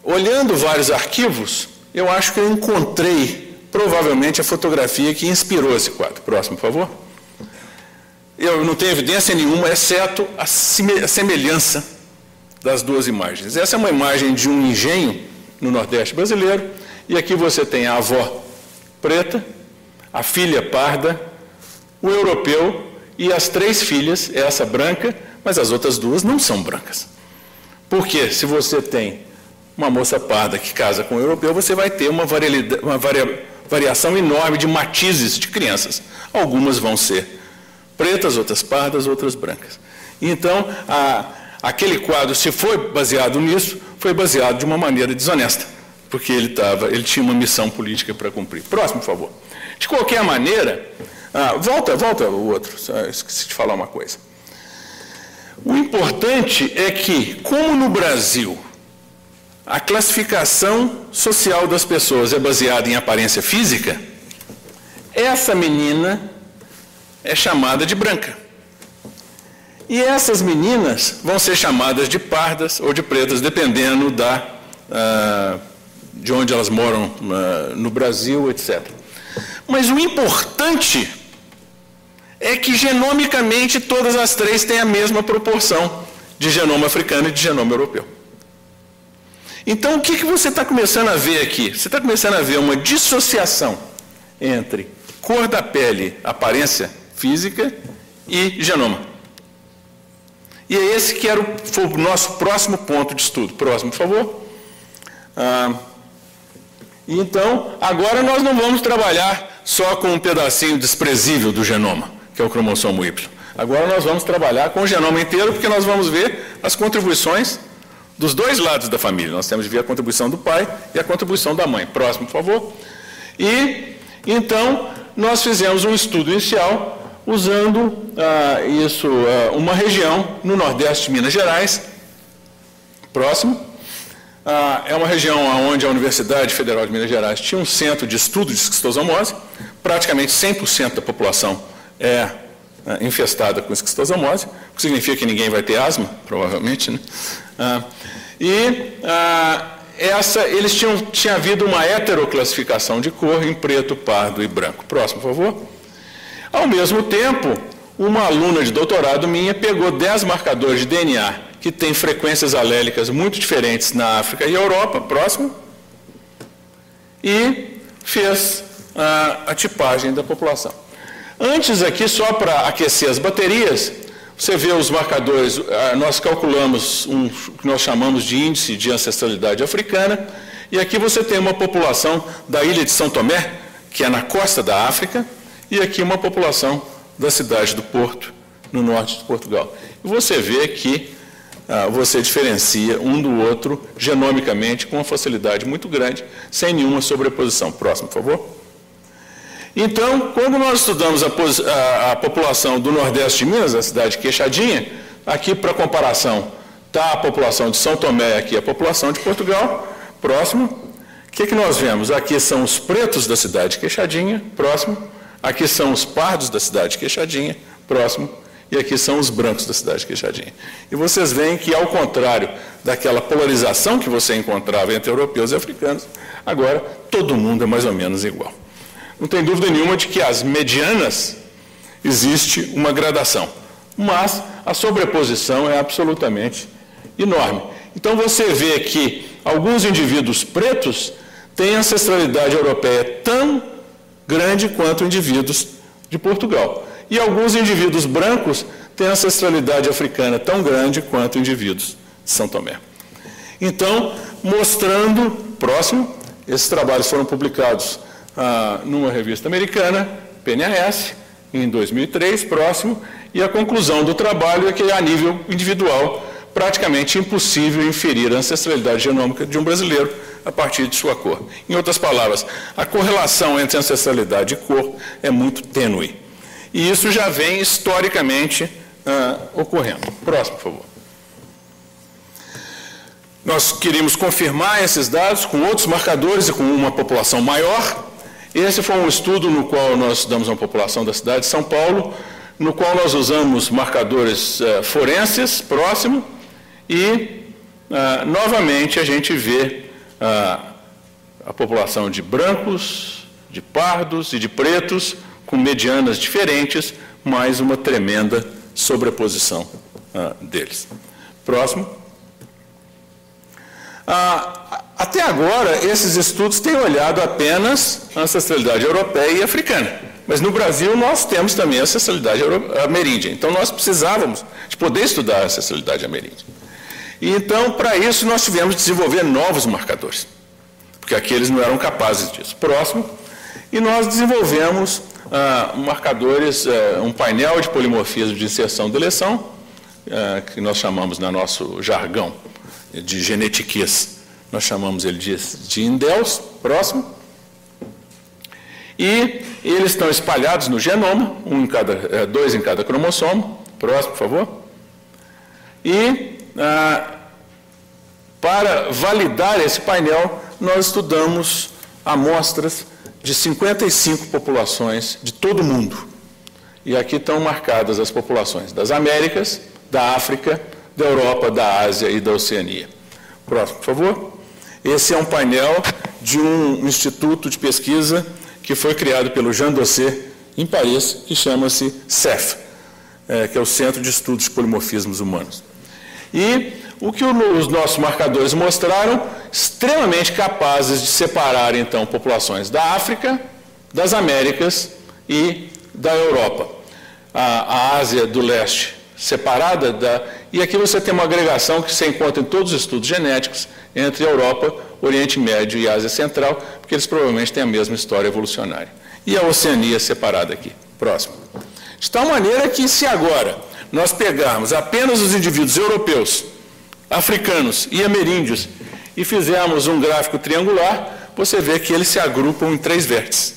olhando vários arquivos, eu acho que eu encontrei, provavelmente, a fotografia que inspirou esse quadro. Próximo, por favor. Eu não tenho evidência nenhuma, exceto a semelhança das duas imagens. Essa é uma imagem de um engenho no Nordeste brasileiro, e aqui você tem a avó preta, a filha parda, o europeu e as 3 filhas, essa branca, mas as outras 2 não são brancas. Porque se você tem uma moça parda que casa com um europeu, você vai ter uma variação enorme de matizes de crianças. Algumas vão ser pretas, outras pardas, outras brancas. Então, aquele quadro, se foi baseado nisso, foi baseado de uma maneira desonesta, porque ele tinha uma missão política para cumprir. Próximo, por favor. De qualquer maneira, volta o outro, esqueci de falar uma coisa. O importante é que, como no Brasil, a classificação social das pessoas é baseada em aparência física, essa menina é chamada de branca. E essas meninas vão ser chamadas de pardas ou de pretas, dependendo de onde elas moram no Brasil, etc. Mas o importante é que, genomicamente, todas as 3 têm a mesma proporção de genoma africano e de genoma europeu. Então, o que você está começando a ver aqui? Você está começando a ver uma dissociação entre cor da pele, aparência física e genoma. E é esse que foi o nosso próximo ponto de estudo. Próximo, por favor. Então, agora nós não vamos trabalhar só com um pedacinho desprezível do genoma, que é o cromossomo Y. Agora nós vamos trabalhar com o genoma inteiro, porque nós vamos ver as contribuições dos 2 lados da família. Nós temos de ver a contribuição do pai e a contribuição da mãe. Próximo, por favor. E, então, nós fizemos um estudo inicial usando uma região no Nordeste de Minas Gerais. Próximo. É uma região onde a Universidade Federal de Minas Gerais tinha um centro de estudo de esquistosomose. Praticamente 100% da população é infestada com esquistosomose, o que significa que ninguém vai ter asma, provavelmente, né? Tinha havido uma heteroclassificação de cor em preto, pardo e branco. Próximo, por favor. Ao mesmo tempo, uma aluna de doutorado minha pegou 10 marcadores de DNA que têm frequências alélicas muito diferentes na África e Europa, próximo, e fez a tipagem da população. Antes aqui, só para aquecer as baterias, você vê os marcadores, nós calculamos o que nós chamamos de índice de ancestralidade africana, e aqui você tem uma população da ilha de São Tomé, que é na costa da África, e aqui uma população da cidade do Porto, no norte de Portugal. E você vê que você diferencia um do outro genomicamente com uma facilidade muito grande, sem nenhuma sobreposição. Próximo, por favor. Então, quando nós estudamos a população do Nordeste de Minas, a cidade de Queixadinha, aqui para comparação está a população de São Tomé, aqui a população de Portugal. Próximo. O que nós vemos? Aqui são os pretos da cidade de Queixadinha. Próximo. Aqui são os pardos da cidade de Queixadinha. Próximo. E aqui são os brancos da cidade de Queixadinha. E vocês veem que, ao contrário daquela polarização que você encontrava entre europeus e africanos, agora todo mundo é mais ou menos igual. Não tem dúvida nenhuma de que as medianas existe uma gradação, mas a sobreposição é absolutamente enorme. Então você vê que alguns indivíduos pretos têm ancestralidade europeia tão grande quanto indivíduos de Portugal. E alguns indivíduos brancos têm ancestralidade africana tão grande quanto indivíduos de São Tomé. Então, mostrando, próximo, esses trabalhos foram publicados numa revista americana, PNAS, em 2003, próximo, e a conclusão do trabalho é que, a nível individual, praticamente impossível inferir a ancestralidade genômica de um brasileiro a partir de sua cor. Em outras palavras, a correlação entre ancestralidade e cor é muito tênue. E isso já vem historicamente ocorrendo. Próximo, por favor. Nós queríamos confirmar esses dados com outros marcadores e com uma população maior. Esse foi um estudo no qual nós estudamos uma população da cidade de São Paulo, no qual nós usamos marcadores forenses, próximo, e, novamente, a gente vê a população de brancos, de pardos e de pretos, com medianas diferentes, mais uma tremenda sobreposição deles. Próximo. Até agora, esses estudos têm olhado apenas a ancestralidade europeia e africana. Mas no Brasil nós temos também a ancestralidade ameríndia. Então nós precisávamos de poder estudar a ancestralidade ameríndia. E então, para isso, nós tivemos de desenvolver novos marcadores, porque aqueles não eram capazes disso. Próximo. E nós desenvolvemos marcadores, um painel de polimorfismo de inserção e deleção, que nós chamamos, no nosso jargão, de genetiquês, nós chamamos ele de indels. Próximo. E eles estão espalhados no genoma, dois em cada cromossomo. Próximo, por favor. E, para validar esse painel, nós estudamos amostras de 55 populações de todo o mundo. E aqui estão marcadas as populações das Américas, da África, da Europa, da Ásia e da Oceania. Próximo, por favor. Esse é um painel de um instituto de pesquisa que foi criado pelo Jean Dossé, em Paris, que chama-se CEF, que é o Centro de Estudos de Polimorfismos Humanos. E o que os nossos marcadores mostraram, extremamente capazes de separar, então, populações da África, das Américas e da Europa. A Ásia do Leste separada e aqui você tem uma agregação que se encontra em todos os estudos genéticos entre a Europa, Oriente Médio e Ásia Central, porque eles provavelmente têm a mesma história evolucionária. E a Oceania separada aqui. Próximo. De tal maneira que, se agora nós pegarmos apenas os indivíduos europeus, africanos e ameríndios e fizermos um gráfico triangular, você vê que eles se agrupam em 3 vértices.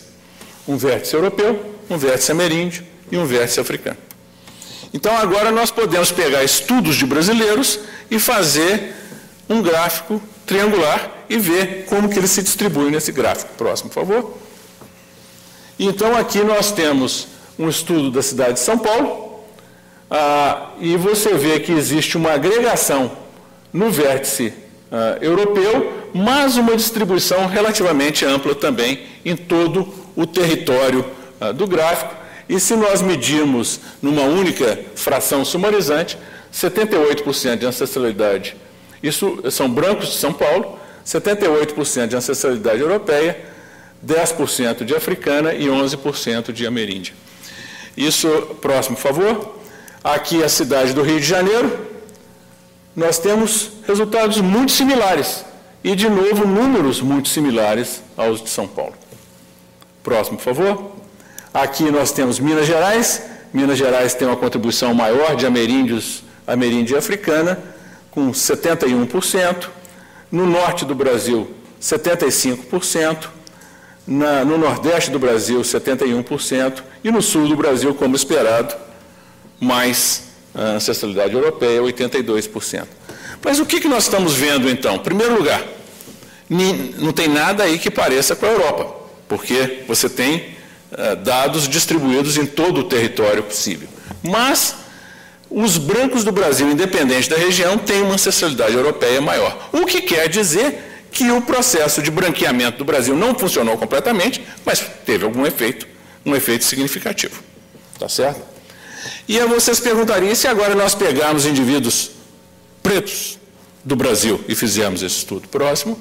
Um vértice europeu, um vértice ameríndio e um vértice africano. Então, agora nós podemos pegar estudos de brasileiros e fazer um gráfico triangular e ver como que eles se distribuem nesse gráfico. Próximo, por favor. Então, aqui nós temos um estudo da cidade de São Paulo, e você vê que existe uma agregação no vértice europeu, mas uma distribuição relativamente ampla também em todo o território do gráfico. E se nós medirmos numa única fração sumarizante, 78% de ancestralidade, isso são brancos de São Paulo, 78% de ancestralidade europeia, 10% de africana e 11% de ameríndia. Isso, próximo, por favor. Aqui a cidade do Rio de Janeiro, nós temos resultados muito similares e, de novo, números muito similares aos de São Paulo. Próximo, por favor. Aqui nós temos Minas Gerais. Minas Gerais tem uma contribuição maior de ameríndios, ameríndia africana, com 71%. No norte do Brasil, 75%. No nordeste do Brasil, 71%. E no sul do Brasil, como esperado, mais a ancestralidade europeia, 82%. Mas o que nós estamos vendo, então? Em primeiro lugar, não tem nada aí que pareça com a Europa, porque você tem dados distribuídos em todo o território possível. Mas os brancos do Brasil, independente da região, têm uma ancestralidade europeia maior. O que quer dizer que o processo de branqueamento do Brasil não funcionou completamente, mas teve algum efeito, um efeito significativo. Tá certo? E aí vocês perguntariam, e se agora nós pegarmos indivíduos pretos do Brasil e fizermos esse estudo? Próximo.